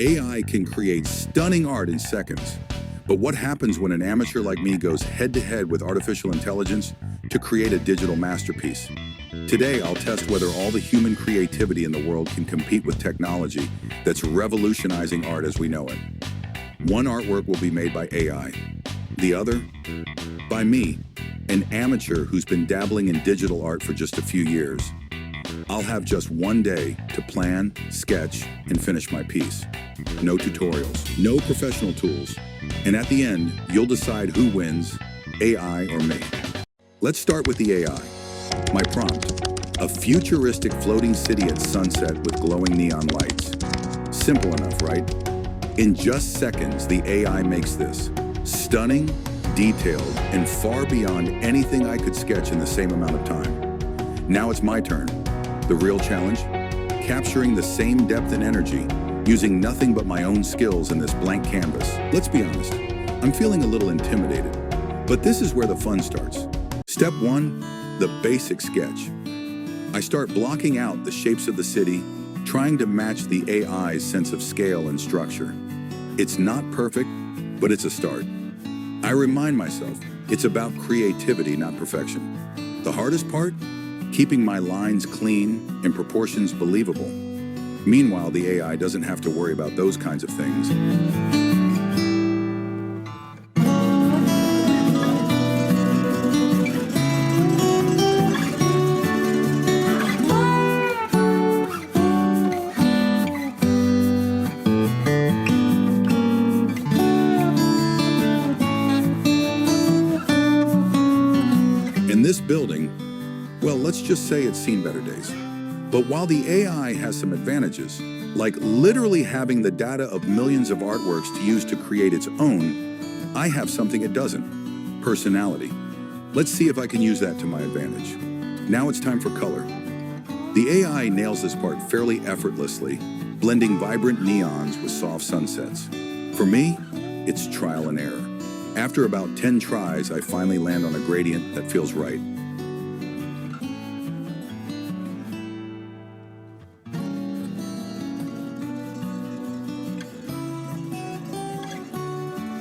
AI can create stunning art in seconds. But what happens when an amateur like me goes head-to-head with artificial intelligence to create a digital masterpiece? Today, I'll test whether all the human creativity in the world can compete with technology that's revolutionizing art as we know it. One artwork will be made by AI. The other, by me, an amateur who's been dabbling in digital art for just a few years. I'll have just one day to plan, sketch, and finish my piece. No tutorials, no professional tools. And at the end, you'll decide who wins, AI or me. Let's start with the AI. My prompt: a futuristic floating city at sunset with glowing neon lights. Simple enough, right? In just seconds, the AI makes this. Stunning, detailed, and far beyond anything I could sketch in the same amount of time. Now it's my turn. The real challenge? Capturing the same depth and energy, using nothing but my own skills in this blank canvas. Let's be honest, I'm feeling a little intimidated, but this is where the fun starts. Step 1, the basic sketch. I start blocking out the shapes of the city, trying to match the AI's sense of scale and structure. It's not perfect, but it's a start. I remind myself, it's about creativity, not perfection. The hardest part? Keeping my lines clean and proportions believable. Meanwhile, the AI doesn't have to worry about those kinds of things. In this building, well, let's just say it's seen better days. But while the AI has some advantages, like literally having the data of millions of artworks to use to create its own, I have something it doesn't: personality. Let's see if I can use that to my advantage. Now it's time for color. The AI nails this part fairly effortlessly, blending vibrant neons with soft sunsets. For me, it's trial and error. After about 10 tries, I finally land on a gradient that feels right.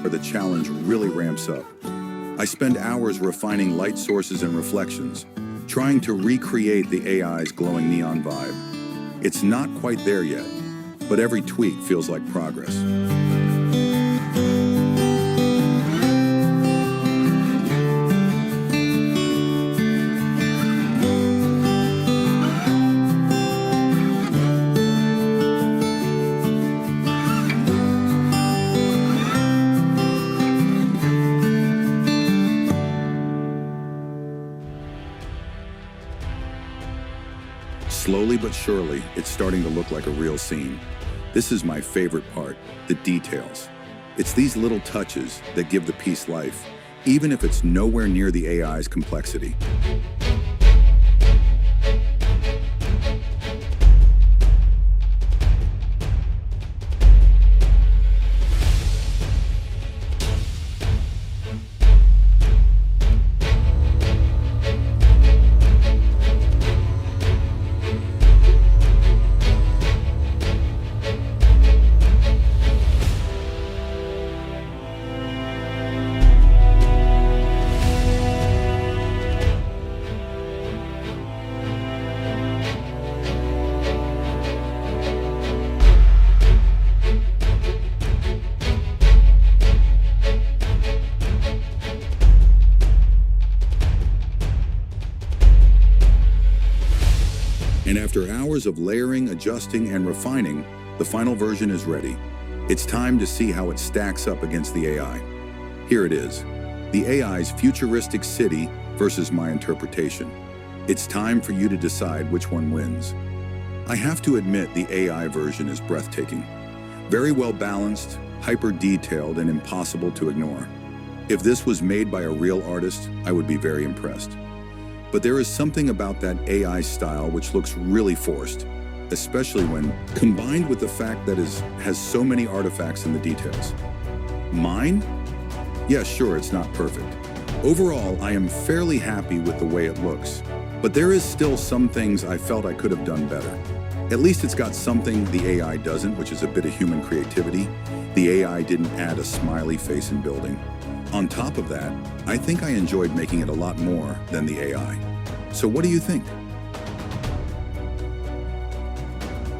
The challenge really ramps up. I spend hours refining light sources and reflections, trying to recreate the AI's glowing neon vibe. It's not quite there yet, but every tweak feels like progress. Slowly but surely, it's starting to look like a real scene. This is my favorite part, the details. It's these little touches that give the piece life, even if it's nowhere near the AI's complexity. And after hours of layering, adjusting, and refining, the final version is ready. It's time to see how it stacks up against the AI. Here it is, the AI's futuristic city versus my interpretation. It's time for you to decide which one wins. I have to admit the AI version is breathtaking. Very well balanced, hyper-detailed, and impossible to ignore. If this was made by a real artist, I would be very impressed. But there is something about that AI style which looks really forced, especially when combined with the fact that it has so many artifacts in the details. Mine? Yeah, sure, it's not perfect. Overall, I am fairly happy with the way it looks, but there is still some things I felt I could have done better. At least it's got something the AI doesn't, which is a bit of human creativity. The AI didn't add a smiley face in building. On top of that, I think I enjoyed making it a lot more than the AI. So what do you think?